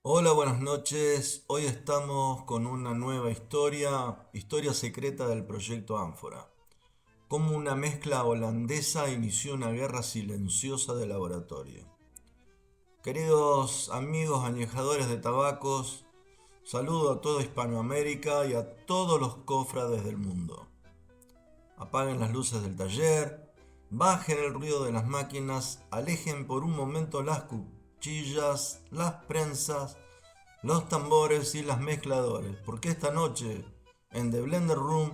Hola, buenas noches. Hoy estamos con una nueva historia secreta del proyecto Ánfora. Cómo una mezcla holandesa inició una guerra silenciosa de laboratorio. Queridos amigos añejadores de tabacos, saludo a toda Hispanoamérica y a todos los cofrades del mundo. Apaguen las luces del taller, bajen el ruido de las máquinas, alejen por un momento las cuchillas, las prensas, los tambores y las mezcladores, porque esta noche, en The Blender Room,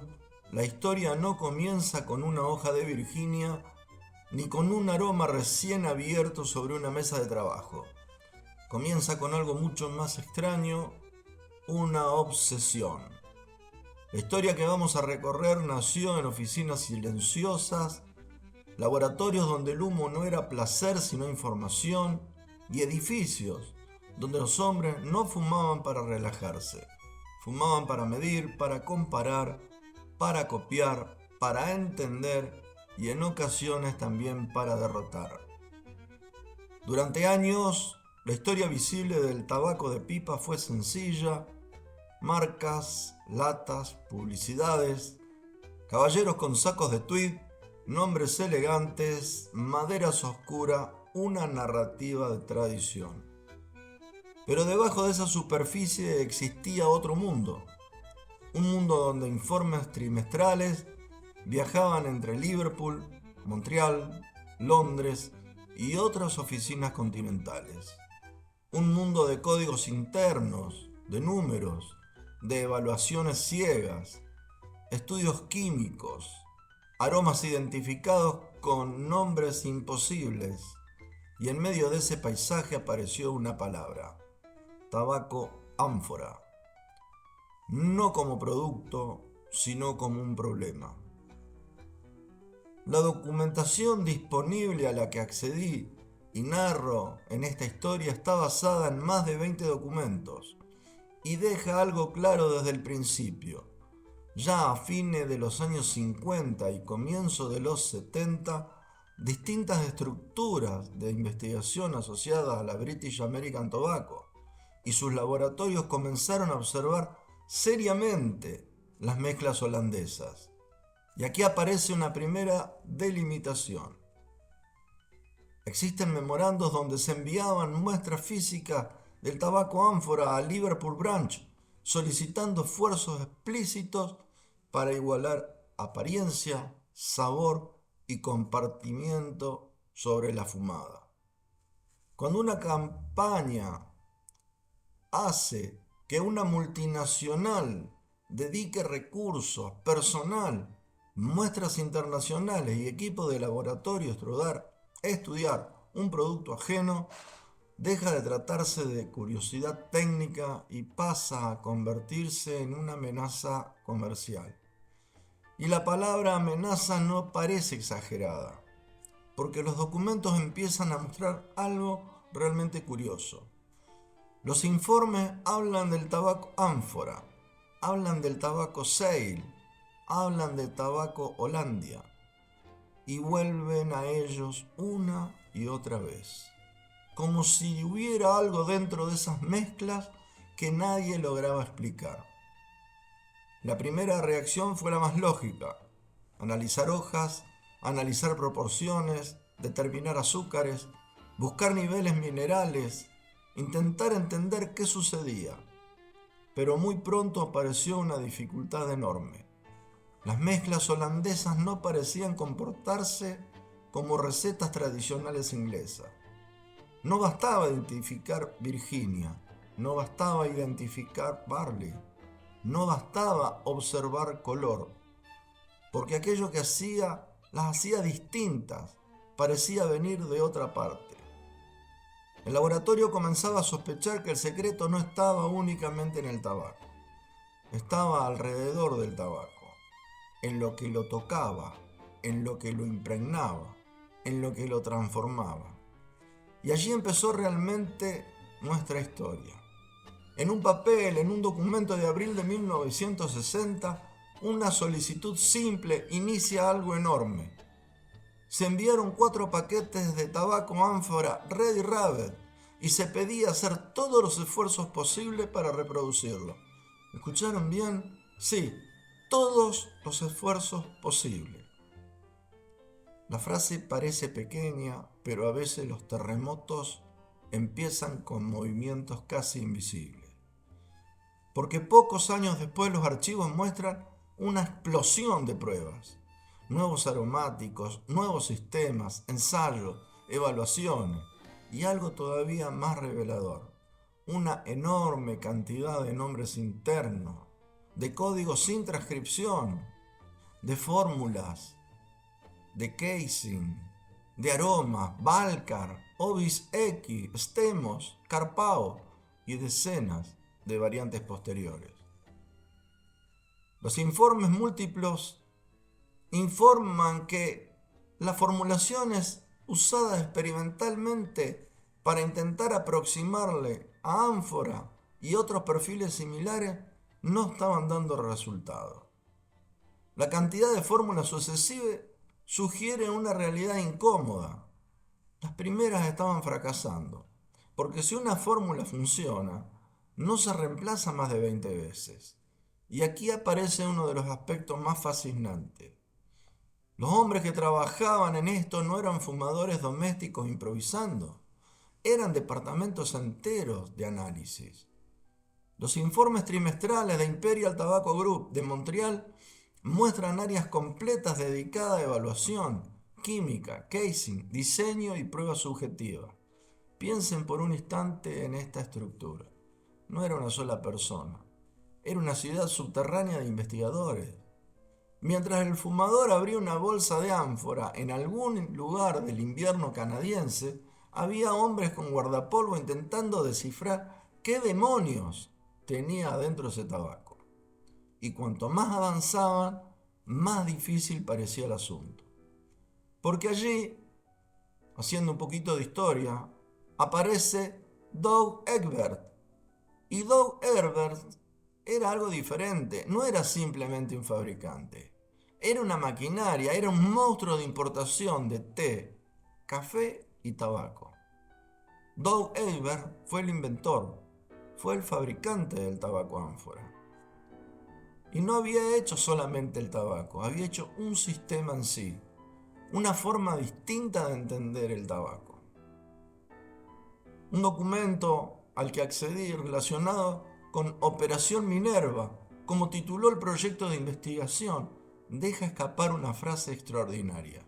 la historia no comienza con una hoja de Virginia ni con un aroma recién abierto sobre una mesa de trabajo. Comienza con algo mucho más extraño, una obsesión. La historia que vamos a recorrer nació en oficinas silenciosas, laboratorios donde el humo no era placer sino información, y edificios donde los hombres no fumaban para relajarse, fumaban para medir, para comparar, para copiar, para entender y en ocasiones también para derrotar. Durante años, la historia visible del tabaco de pipa fue sencilla: marcas, latas, publicidades, caballeros con sacos de tweed, nombres elegantes, maderas oscuras, una narrativa de tradición. Pero debajo de esa superficie existía otro mundo, un mundo donde informes trimestrales viajaban entre Liverpool, Montreal, Londres y otras oficinas continentales. Un mundo de códigos internos, de números, de evaluaciones ciegas, estudios químicos, aromas identificados con nombres imposibles. Y en medio de ese paisaje apareció una palabra: tabaco ánfora. No como producto, sino como un problema. La documentación disponible a la que accedí y narro en esta historia está basada en más de 20 documentos y deja algo claro desde el principio. Ya a fines de los años 50 y comienzo de los 70, distintas estructuras de investigación asociadas a la British American Tobacco y sus laboratorios comenzaron a observar seriamente las mezclas holandesas. Y aquí aparece una primera delimitación. Existen memorandos donde se enviaban muestras físicas del tabaco ánfora a Liverpool Branch, solicitando esfuerzos explícitos para igualar apariencia, sabor y compartimiento sobre la fumada. Cuando una campaña hace que una multinacional dedique recursos, personal, muestras internacionales y equipos de laboratorio a estudiar un producto ajeno, deja de tratarse de curiosidad técnica y pasa a convertirse en una amenaza comercial. Y la palabra amenaza no parece exagerada, porque los documentos empiezan a mostrar algo realmente curioso. Los informes hablan del tabaco ánfora, hablan del tabaco Sale, hablan del tabaco Hollandia y vuelven a ellos una y otra vez, como si hubiera algo dentro de esas mezclas que nadie lograba explicar. La primera reacción fue la más lógica: analizar hojas, analizar proporciones, determinar azúcares, buscar niveles minerales, intentar entender qué sucedía. Pero muy pronto apareció una dificultad enorme. Las mezclas holandesas no parecían comportarse como recetas tradicionales inglesas. No bastaba identificar Virginia, no bastaba identificar barley, no bastaba observar color, porque aquello que hacía las hacía distintas, parecía venir de otra parte. El laboratorio comenzaba a sospechar que el secreto no estaba únicamente en el tabaco, estaba alrededor del tabaco, en lo que lo tocaba, en lo que lo impregnaba, en lo que lo transformaba. Y allí empezó realmente nuestra historia. En un papel, en un documento de abril de 1960, una solicitud simple inicia algo enorme. Se enviaron 4 paquetes de tabaco ánfora Ready Rabbit y se pedía hacer todos los esfuerzos posibles para reproducirlo. ¿Escucharon bien? Sí, todos los esfuerzos posibles. La frase parece pequeña, pero a veces los terremotos empiezan con movimientos casi invisibles. Porque pocos años después los archivos muestran una explosión de pruebas. Nuevos aromáticos, nuevos sistemas, ensayos, evaluaciones y algo todavía más revelador. Una enorme cantidad de nombres internos, de códigos sin transcripción, de fórmulas, de casing, de aromas, Valcar, Ovis X, Stemos, Carpao y decenas de variantes posteriores. Los informes múltiplos informan que las formulaciones usadas experimentalmente para intentar aproximarle a ánfora y otros perfiles similares no estaban dando resultados. La cantidad de fórmulas sucesivas sugiere una realidad incómoda. Las primeras estaban fracasando, porque si una fórmula funciona, no se reemplaza más de 20 veces. Y aquí aparece uno de los aspectos más fascinantes. Los hombres que trabajaban en esto no eran fumadores domésticos improvisando, eran departamentos enteros de análisis. Los informes trimestrales de Imperial Tobacco Group de Montreal muestran áreas completas dedicadas a evaluación, química, casing, diseño y prueba subjetiva. Piensen por un instante en esta estructura. No era una sola persona, era una ciudad subterránea de investigadores. Mientras el fumador abría una bolsa de ánfora en algún lugar del invierno canadiense, había hombres con guardapolvo intentando descifrar qué demonios tenía adentro ese tabaco. Y cuanto más avanzaban, más difícil parecía el asunto. Porque allí, haciendo un poquito de historia, aparece Doug Egbert. Y Doug Egbert era algo diferente, no era simplemente un fabricante. Era una maquinaria, era un monstruo de importación de té, café y tabaco. Doug Egbert fue el inventor, fue el fabricante del tabaco ánfora. Y no había hecho solamente el tabaco, había hecho un sistema en sí, una forma distinta de entender el tabaco. Un documento al que accedí relacionado con Operación Minerva, como tituló el proyecto de investigación, deja escapar una frase extraordinaria.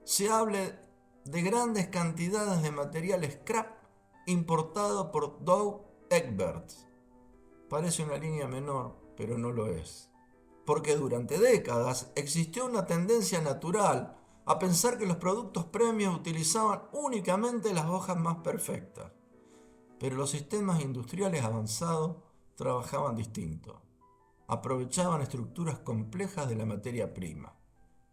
Se habla de grandes cantidades de material scrap importado por Doug Egbert. Parece una línea menor, pero no lo es. Porque durante décadas existió una tendencia natural a pensar que los productos premium utilizaban únicamente las hojas más perfectas. Pero los sistemas industriales avanzados trabajaban distinto. Aprovechaban estructuras complejas de la materia prima,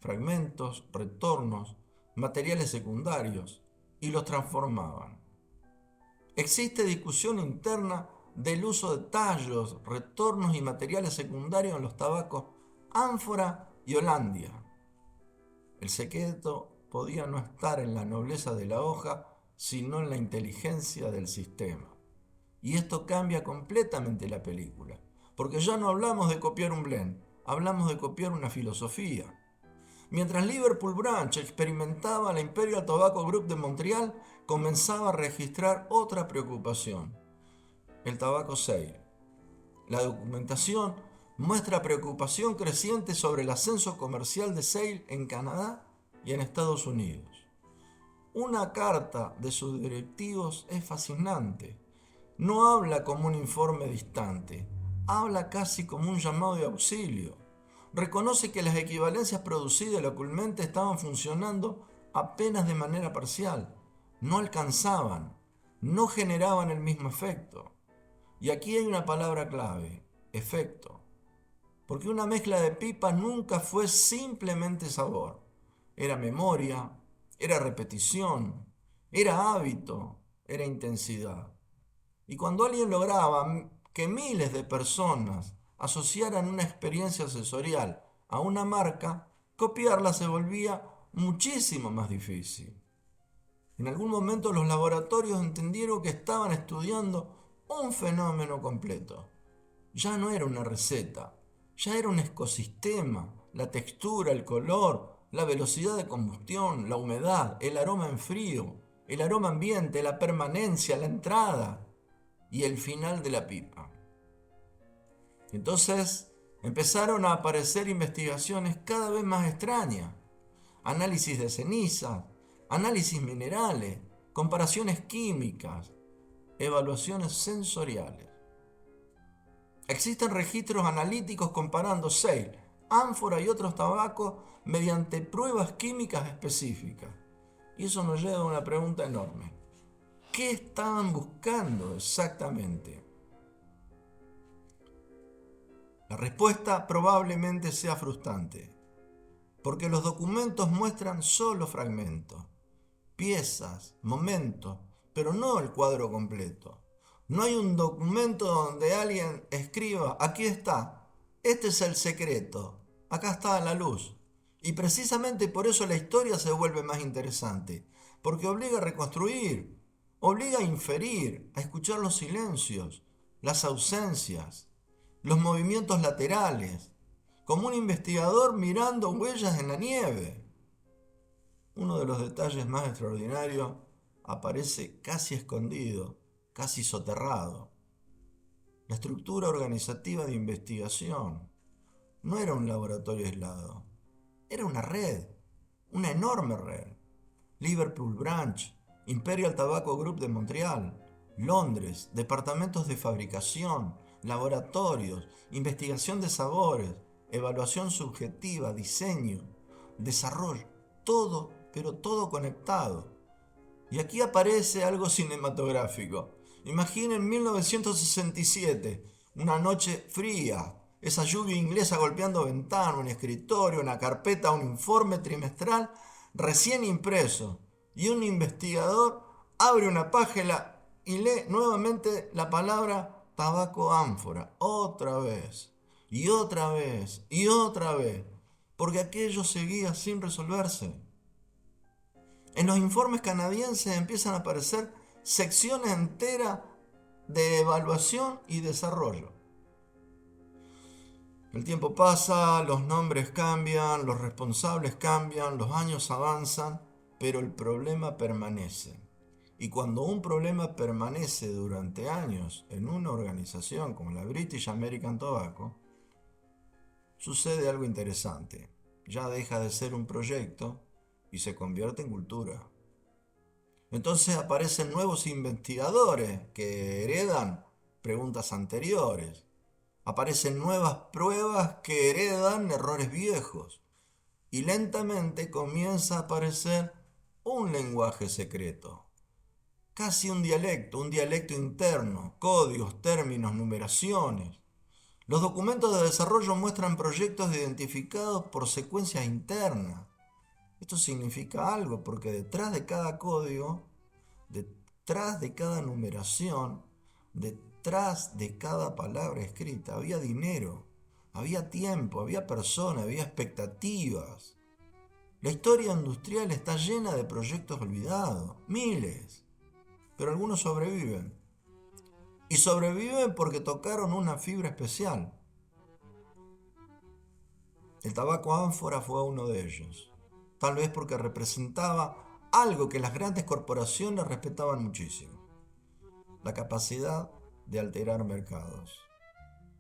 fragmentos, retornos, materiales secundarios, y los transformaban. Existe discusión interna del uso de tallos, retornos y materiales secundarios en los tabacos ánfora y Hollandia. El secreto podía no estar en la nobleza de la hoja, sino en la inteligencia del sistema. Y esto cambia completamente la película, porque ya no hablamos de copiar un blend, hablamos de copiar una filosofía. Mientras Liverpool Branch experimentaba, la Imperial Tobacco Group de Montreal comenzaba a registrar otra preocupación: el tabaco sale. La documentación muestra preocupación creciente sobre el ascenso comercial de sale en Canadá y en Estados Unidos. Una carta de sus directivos es fascinante. No habla como un informe distante, habla casi como un llamado de auxilio. Reconoce que las equivalencias producidas localmente estaban funcionando apenas de manera parcial, no alcanzaban, no generaban el mismo efecto. Y aquí hay una palabra clave: efecto. Porque una mezcla de pipas nunca fue simplemente sabor. Era memoria, era repetición, era hábito, era intensidad. Y cuando alguien lograba que miles de personas asociaran una experiencia sensorial a una marca, copiarla se volvía muchísimo más difícil. En algún momento los laboratorios entendieron que estaban estudiando un fenómeno completo. Ya no era una receta, ya era un ecosistema, la textura, el color, la velocidad de combustión, la humedad, el aroma en frío, el aroma ambiente, la permanencia, la entrada y el final de la pipa. Entonces empezaron a aparecer investigaciones cada vez más extrañas, análisis de cenizas, análisis minerales, comparaciones químicas, evaluaciones sensoriales. Existen registros analíticos comparando Seil, ánfora y otros tabacos mediante pruebas químicas específicas. Y eso nos lleva a una pregunta enorme. ¿Qué estaban buscando exactamente? La respuesta probablemente sea frustrante, porque los documentos muestran solo fragmentos, piezas, momentos, pero no el cuadro completo. No hay un documento donde alguien escriba, aquí está, este es el secreto, acá está la luz. Y precisamente por eso la historia se vuelve más interesante, porque obliga a reconstruir, obliga a inferir, a escuchar los silencios, las ausencias, los movimientos laterales, como un investigador mirando huellas en la nieve. Uno de los detalles más extraordinarios aparece casi escondido, casi soterrado. La estructura organizativa de investigación no era un laboratorio aislado, era una red, una enorme red. Liverpool Branch, Imperial Tobacco Group de Montreal, Londres, departamentos de fabricación, laboratorios, investigación de sabores, evaluación subjetiva, diseño, desarrollo, todo, pero todo conectado. Y aquí aparece algo cinematográfico. Imaginen 1967, una noche fría, esa lluvia inglesa golpeando ventanas, un escritorio, una carpeta, un informe trimestral recién impreso. Y un investigador abre una página y lee nuevamente la palabra tabaco ánfora, otra vez, y otra vez, y otra vez, porque aquello seguía sin resolverse. En los informes canadienses empiezan a aparecer secciones enteras de evaluación y desarrollo. El tiempo pasa, los nombres cambian, los responsables cambian, los años avanzan, pero el problema permanece. Y cuando un problema permanece durante años en una organización como la British American Tobacco, sucede algo interesante. Ya deja de ser un proyecto y se convierte en cultura. Entonces aparecen nuevos investigadores que heredan preguntas anteriores. Aparecen nuevas pruebas que heredan errores viejos. Y lentamente comienza a aparecer un lenguaje secreto. Casi un dialecto interno, códigos, términos, numeraciones. Los documentos de desarrollo muestran proyectos identificados por secuencias internas. Esto significa algo porque detrás de cada código, detrás de cada numeración, detrás de cada palabra escrita había dinero, había tiempo, había personas, había expectativas. La historia industrial está llena de proyectos olvidados, miles, pero algunos sobreviven. Y sobreviven porque tocaron una fibra especial. El tabaco ánfora fue uno de ellos. Tal vez porque representaba algo que las grandes corporaciones respetaban muchísimo: la capacidad de alterar mercados.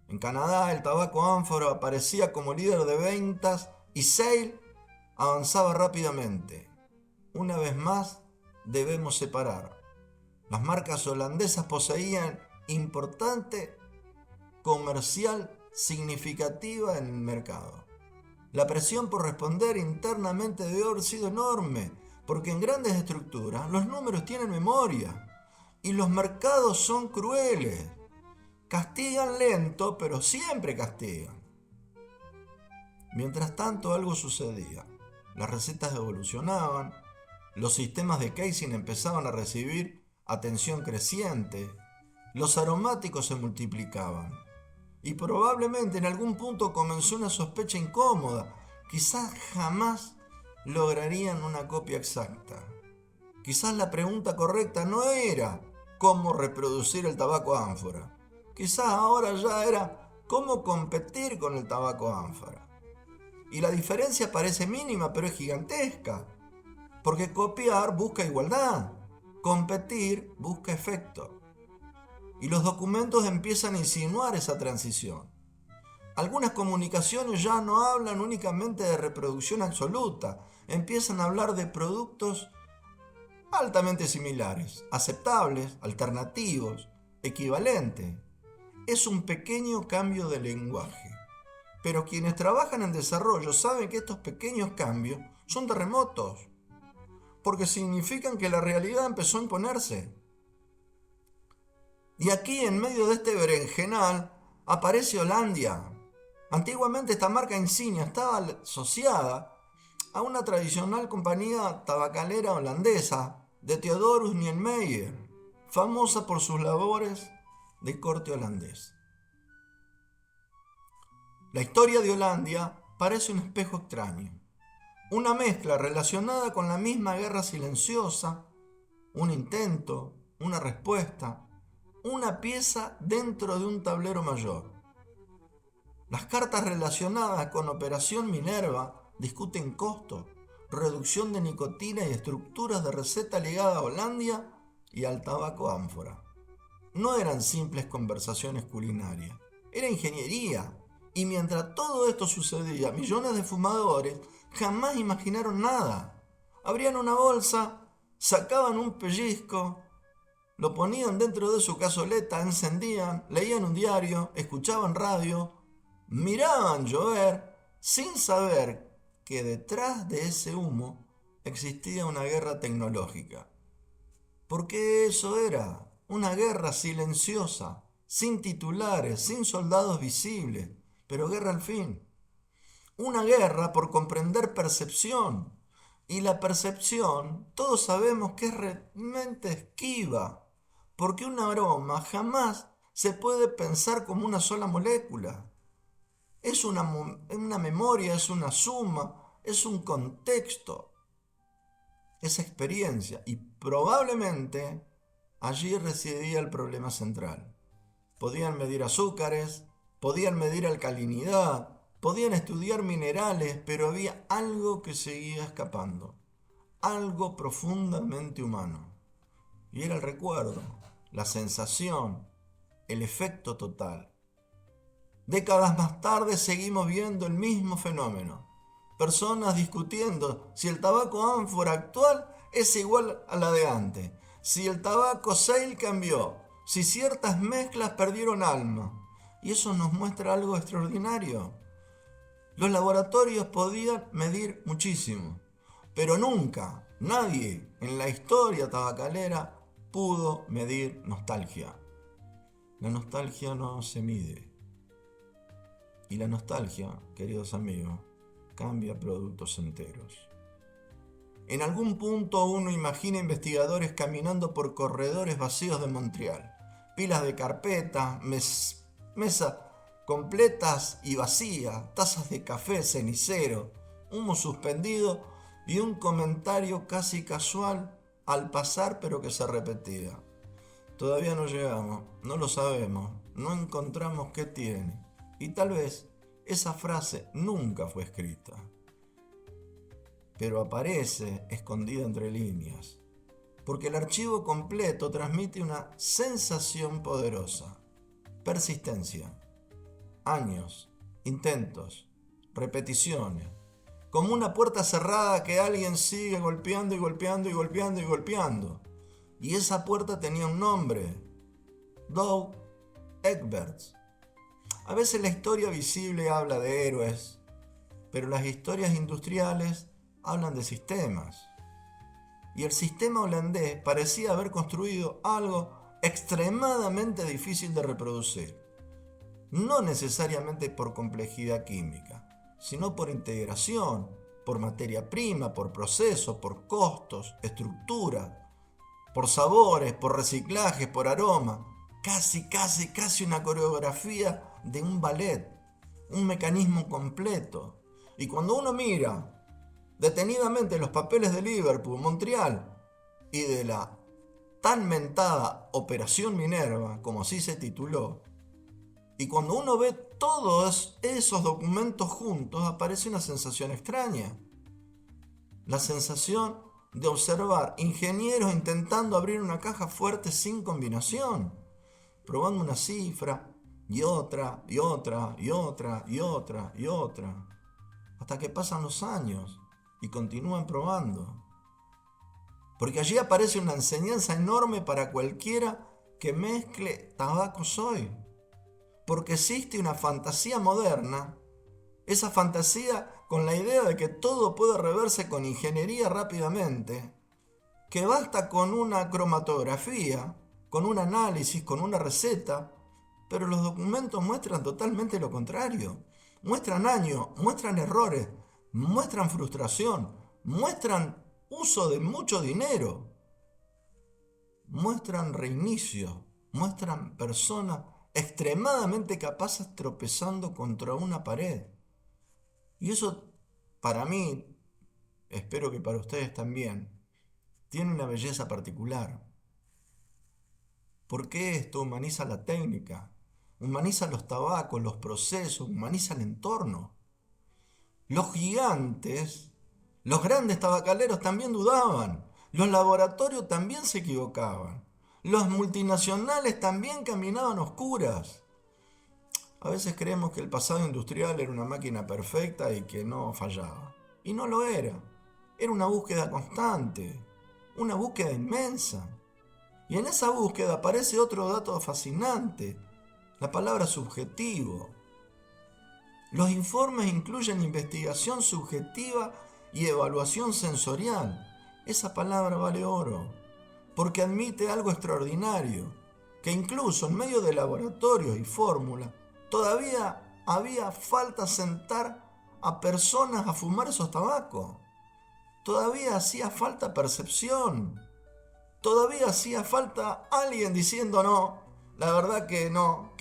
En Canadá, el tabaco ánfora aparecía como líder de ventas y Seil avanzaba rápidamente. Una vez más, debemos separar. Las marcas holandesas poseían importante comercial significativa en el mercado. La presión por responder internamente debe haber sido enorme, porque en grandes estructuras los números tienen memoria y los mercados son crueles. Castigan lento, pero siempre castigan. Mientras tanto, algo sucedía. Las recetas evolucionaban, los sistemas de casing empezaban a recibir atención creciente, los aromáticos se multiplicaban. Y probablemente en algún punto comenzó una sospecha incómoda. Quizás jamás lograrían una copia exacta. Quizás la pregunta correcta no era cómo reproducir el tabaco ánfora. Quizás ahora ya era cómo competir con el tabaco ánfora. Y la diferencia parece mínima, pero es gigantesca. Porque copiar busca igualdad, competir busca efecto. Y los documentos empiezan a insinuar esa transición. Algunas comunicaciones ya no hablan únicamente de reproducción absoluta, empiezan a hablar de productos altamente similares, aceptables, alternativos, equivalentes. Es un pequeño cambio de lenguaje. Pero quienes trabajan en desarrollo saben que estos pequeños cambios son terremotos, porque significan que la realidad empezó a imponerse. Y aquí, en medio de este berenjenal, aparece Hollandia. Antiguamente esta marca insignia estaba asociada a una tradicional compañía tabacalera holandesa de Theodorus Niemeyer, famosa por sus labores de corte holandés. La historia de Hollandia parece un espejo extraño, una mezcla relacionada con la misma guerra silenciosa, un intento, una respuesta, una pieza dentro de un tablero mayor. Las cartas relacionadas con Operación Minerva discuten costos, reducción de nicotina y estructuras de receta ligada a Hollandia y al tabaco ánfora. No eran simples conversaciones culinarias, era ingeniería. Y mientras todo esto sucedía, millones de fumadores jamás imaginaron nada. Abrían una bolsa, sacaban un pellizco, lo ponían dentro de su cazoleta, encendían, leían un diario, escuchaban radio, miraban llover, sin saber que detrás de ese humo existía una guerra tecnológica. Porque eso era una guerra silenciosa, sin titulares, sin soldados visibles, pero guerra al fin. Una guerra por comprender percepción. Y la percepción, todos sabemos que es realmente esquiva, porque un aroma jamás se puede pensar como una sola molécula. Es una memoria, es una suma, es un contexto, es experiencia. Y probablemente allí residía el problema central. Podían medir azúcares, podían medir alcalinidad, podían estudiar minerales, pero había algo que seguía escapando, algo profundamente humano. Y era el recuerdo, la sensación, el efecto total. Décadas más tarde seguimos viendo el mismo fenómeno. Personas discutiendo si el tabaco ánfora actual es igual a la de antes, si el tabaco sale cambió, si ciertas mezclas perdieron alma. Y eso nos muestra algo extraordinario. Los laboratorios podían medir muchísimo, pero nunca nadie en la historia tabacalera pudo medir nostalgia. La nostalgia no se mide. Y la nostalgia, queridos amigos, cambia productos enteros. En algún punto uno imagina investigadores caminando por corredores vacíos de Montreal, pilas de carpetas, mesas completas y vacías, tazas de café, cenicero, humo suspendido y un comentario casi casual al pasar pero que se repetía. Todavía no llegamos, no lo sabemos, no encontramos qué tiene. Y tal vez esa frase nunca fue escrita, pero aparece escondida entre líneas, porque el archivo completo transmite una sensación poderosa, persistencia, años, intentos, repeticiones, como una puerta cerrada que alguien sigue golpeando y golpeando y golpeando y golpeando. Y esa puerta tenía un nombre, Doug Egberts. A veces la historia visible habla de héroes, pero las historias industriales hablan de sistemas. Y el sistema holandés parecía haber construido algo extremadamente difícil de reproducir. No necesariamente por complejidad química, sino por integración, por materia prima, por procesos, por costos, estructura, por sabores, por reciclaje, por aroma. Casi una coreografía de un ballet, un mecanismo completo. Y cuando uno mira detenidamente los papeles de Liverpool, Montreal y de la tan mentada Operación Minerva, como así se tituló, y cuando uno ve todos esos documentos juntos, aparece una sensación extraña. La sensación de observar ingenieros intentando abrir una caja fuerte sin combinación, probando una cifra y otra, y otra, y otra, y otra, y otra, hasta que pasan los años y continúan probando. Porque allí aparece una enseñanza enorme para cualquiera que mezcle tabacos hoy. Porque existe una fantasía moderna, esa fantasía con la idea de que todo puede reverse con ingeniería rápidamente, que basta con una cromatografía, con un análisis, con una receta, pero los documentos muestran totalmente lo contrario. Muestran años, muestran errores, muestran frustración, muestran uso de mucho dinero, muestran reinicio, muestran personas extremadamente capaces tropezando contra una pared. Y eso, para mí, espero que para ustedes también, tiene una belleza particular. Porque esto humaniza la técnica, humaniza los tabacos, los procesos, humaniza el entorno. Los gigantes, los grandes tabacaleros también dudaban, los laboratorios también se equivocaban, los multinacionales también caminaban oscuras. A veces creemos que el pasado industrial era una máquina perfecta y que no fallaba. Y no lo era. Era una búsqueda constante, una búsqueda inmensa. Y en esa búsqueda aparece otro dato fascinante, la palabra subjetivo. Los informes incluyen investigación subjetiva y evaluación sensorial. Esa palabra vale oro, porque admite algo extraordinario, que incluso en medio de laboratorios y fórmulas, todavía había falta sentar a personas a fumar esos tabacos. Todavía hacía falta percepción. Todavía hacía falta alguien diciendo no, la verdad que no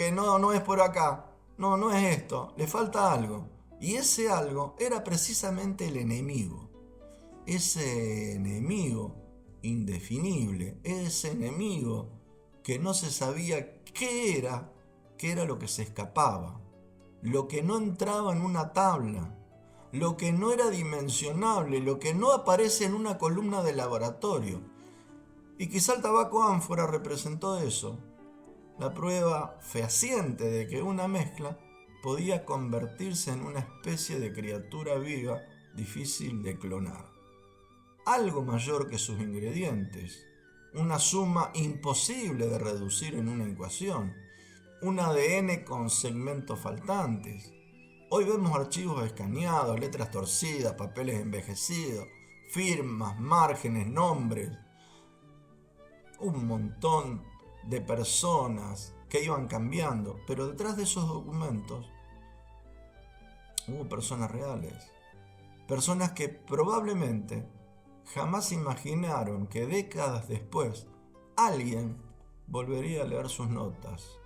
es por acá. No es esto, le falta algo. Y ese algo era precisamente el enemigo. Ese enemigo indefinible, ese enemigo que no se sabía qué era lo que se escapaba, lo que no entraba en una tabla, lo que no era dimensionable, lo que no aparece en una columna de laboratorio. Y quizá el tabaco ánfora representó eso, la prueba fehaciente de que una mezcla podía convertirse en una especie de criatura viva difícil de clonar. Algo mayor que sus ingredientes, una suma imposible de reducir en una ecuación, un ADN con segmentos faltantes. Hoy vemos archivos escaneados, letras torcidas, papeles envejecidos, firmas, márgenes, nombres, un montón de personas que iban cambiando, pero detrás de esos documentos hubo personas reales, personas que probablemente jamás imaginaron que décadas después alguien volvería a leer sus notas,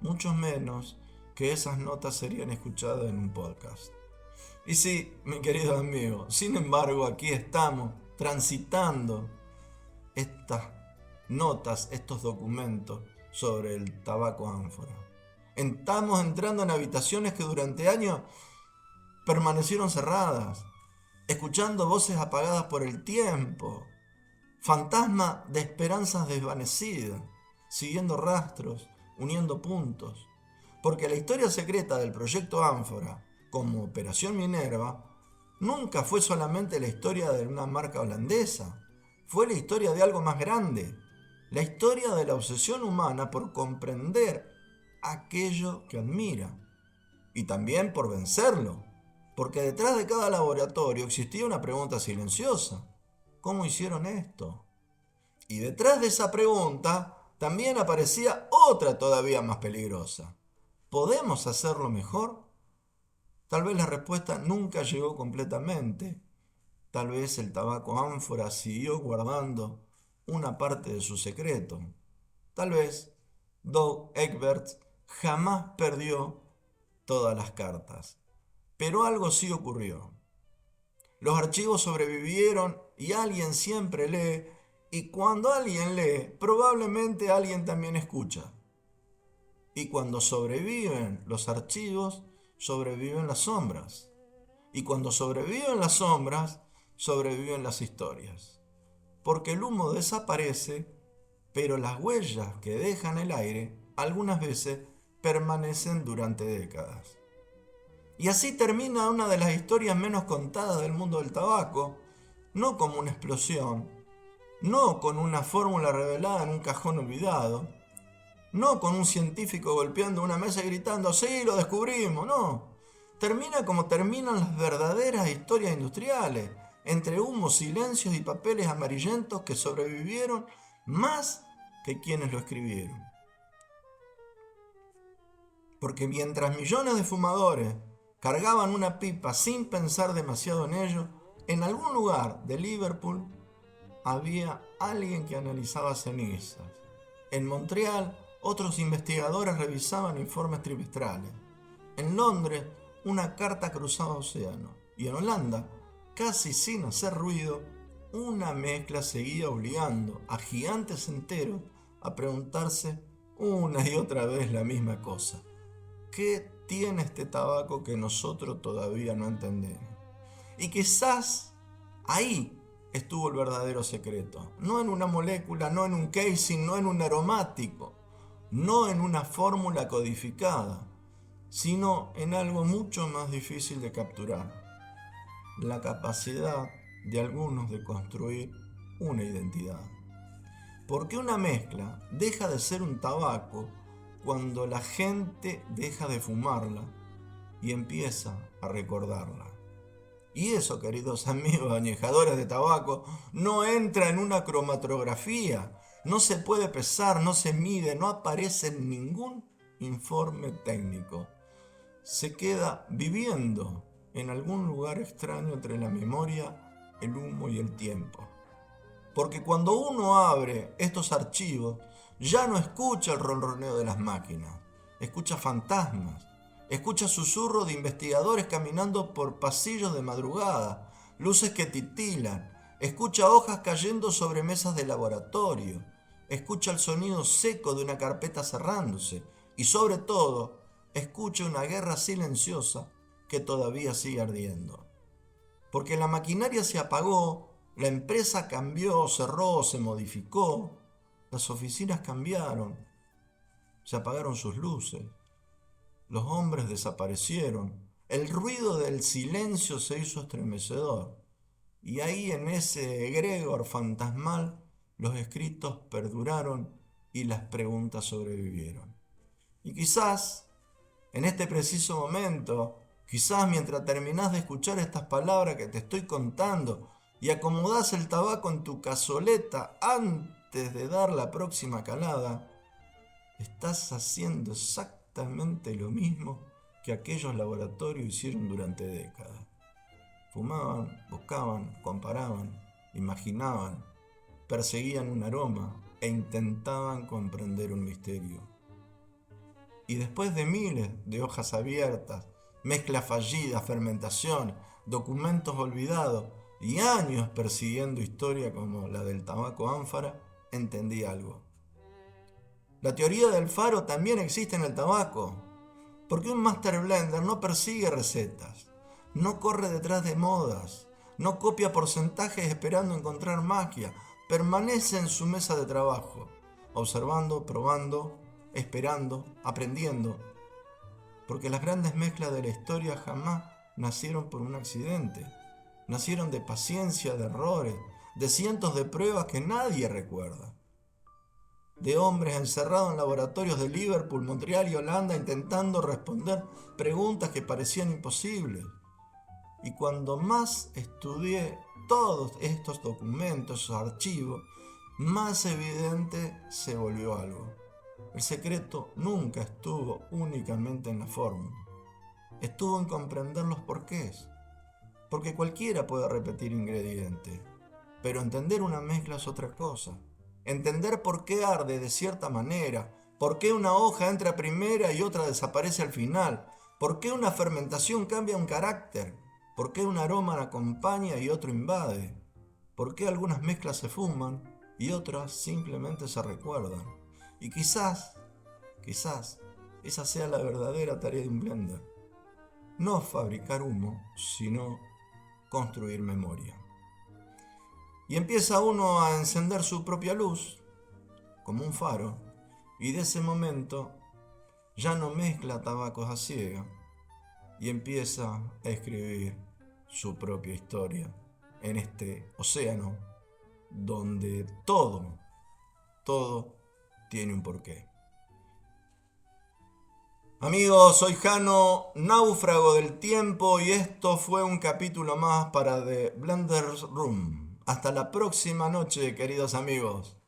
mucho menos que esas notas serían escuchadas en un podcast. Y sí, mi querido amigo, sin embargo aquí estamos transitando estas notas, estos documentos sobre el tabaco ánfora. Estamos entrando en habitaciones que durante años permanecieron cerradas, escuchando voces apagadas por el tiempo, fantasma de esperanzas desvanecidas, siguiendo rastros, uniendo puntos. Porque la historia secreta del proyecto Ánfora, como Operación Minerva, nunca fue solamente la historia de una marca holandesa, fue la historia de algo más grande, la historia de la obsesión humana por comprender aquello que admira y también por vencerlo, porque detrás de cada laboratorio existía una pregunta silenciosa: ¿cómo hicieron esto? Y detrás de esa pregunta también aparecía otra todavía más peligrosa: ¿podemos hacerlo mejor? Tal vez la respuesta nunca llegó completamente. Tal vez el tabaco ánfora siguió guardando una parte de su secreto. Tal vez Doug Egberts jamás perdió todas las cartas. Pero algo sí ocurrió. Los archivos sobrevivieron y alguien siempre lee Y cuando alguien lee, probablemente alguien también escucha. Y cuando sobreviven los archivos, sobreviven las sombras. Y cuando sobreviven las sombras, sobreviven las historias. Porque el humo desaparece, pero las huellas que dejan el aire algunas veces permanecen durante décadas. Y así termina una de las historias menos contadas del mundo del tabaco, no como una explosión, no con una fórmula revelada en un cajón olvidado, no con un científico golpeando una mesa y gritando, sí, lo descubrimos, no. Termina como terminan las verdaderas historias industriales, entre humos, silencios y papeles amarillentos que sobrevivieron más que quienes lo escribieron. Porque mientras millones de fumadores cargaban una pipa sin pensar demasiado en ello, en algún lugar de Liverpool había alguien que analizaba cenizas. En Montreal, otros investigadores revisaban informes trimestrales. En Londres, una carta cruzaba océano. Y en Holanda, casi sin hacer ruido, una mezcla seguía obligando a gigantes enteros a preguntarse una y otra vez la misma cosa. ¿Qué tiene este tabaco que nosotros todavía no entendemos? Y quizás ahí estuvo el verdadero secreto. No en una molécula, no en un casing, no en un aromático, no en una fórmula codificada, sino en algo mucho más difícil de capturar: la capacidad de algunos de construir una identidad. Porque una mezcla deja de ser un tabaco cuando la gente deja de fumarla y empieza a recordarla. Y eso, queridos amigos añejadores de tabaco, no entra en una cromatografía, no se puede pesar, no se mide, no aparece en ningún informe técnico. Se queda viviendo en algún lugar extraño entre la memoria, el humo y el tiempo. Porque cuando uno abre estos archivos, ya no escucha el ronroneo de las máquinas, escucha fantasmas, escucha susurros de investigadores caminando por pasillos de madrugada, luces que titilan, escucha hojas cayendo sobre mesas de laboratorio, escucha el sonido seco de una carpeta cerrándose y sobre todo, escucha una guerra silenciosa que todavía sigue ardiendo. Porque la maquinaria se apagó, la empresa cambió, cerró, se modificó, las oficinas cambiaron, se apagaron sus luces, los hombres desaparecieron, el ruido del silencio se hizo estremecedor, y ahí en ese egregor fantasmal los escritos perduraron y las preguntas sobrevivieron. Y quizás, en este preciso momento, quizás mientras terminás de escuchar estas palabras que te estoy contando y acomodás el tabaco en tu cazoleta antes de dar la próxima calada, estás haciendo exactamente lo mismo que aquellos laboratorios hicieron durante décadas. Fumaban, buscaban, comparaban, imaginaban, perseguían un aroma e intentaban comprender un misterio. Y después de miles de hojas abiertas, mezclas fallidas, fermentación, documentos olvidados y años persiguiendo historia como la del tabaco ánfora, entendí algo. La teoría del faro también existe en el tabaco, porque un master blender no persigue recetas, no corre detrás de modas, no copia porcentajes esperando encontrar magia, permanece en su mesa de trabajo, observando, probando, esperando, aprendiendo, porque las grandes mezclas de la historia jamás nacieron por un accidente, nacieron de paciencia, de errores, de cientos de pruebas que nadie recuerda, de hombres encerrados en laboratorios de Liverpool, Montreal y Holanda intentando responder preguntas que parecían imposibles. Y cuando más estudié todos estos documentos, esos archivos, más evidente se volvió algo. El secreto nunca estuvo únicamente en la fórmula. Estuvo en comprender los porqués. Porque cualquiera puede repetir ingredientes, pero entender una mezcla es otra cosa. Entender por qué arde de cierta manera, por qué una hoja entra primera y otra desaparece al final, por qué una fermentación cambia un carácter, por qué un aroma la acompaña y otro invade, por qué algunas mezclas se fuman y otras simplemente se recuerdan. Y quizás, esa sea la verdadera tarea de un blender. No fabricar humo, sino construir memoria. Y empieza uno a encender su propia luz, como un faro, y de ese momento ya no mezcla tabacos a ciegas y empieza a escribir su propia historia en este océano donde todo tiene un porqué. Amigos, soy Jano, náufrago del tiempo, y esto fue un capítulo más para The Blender Room. Hasta la próxima noche, queridos amigos.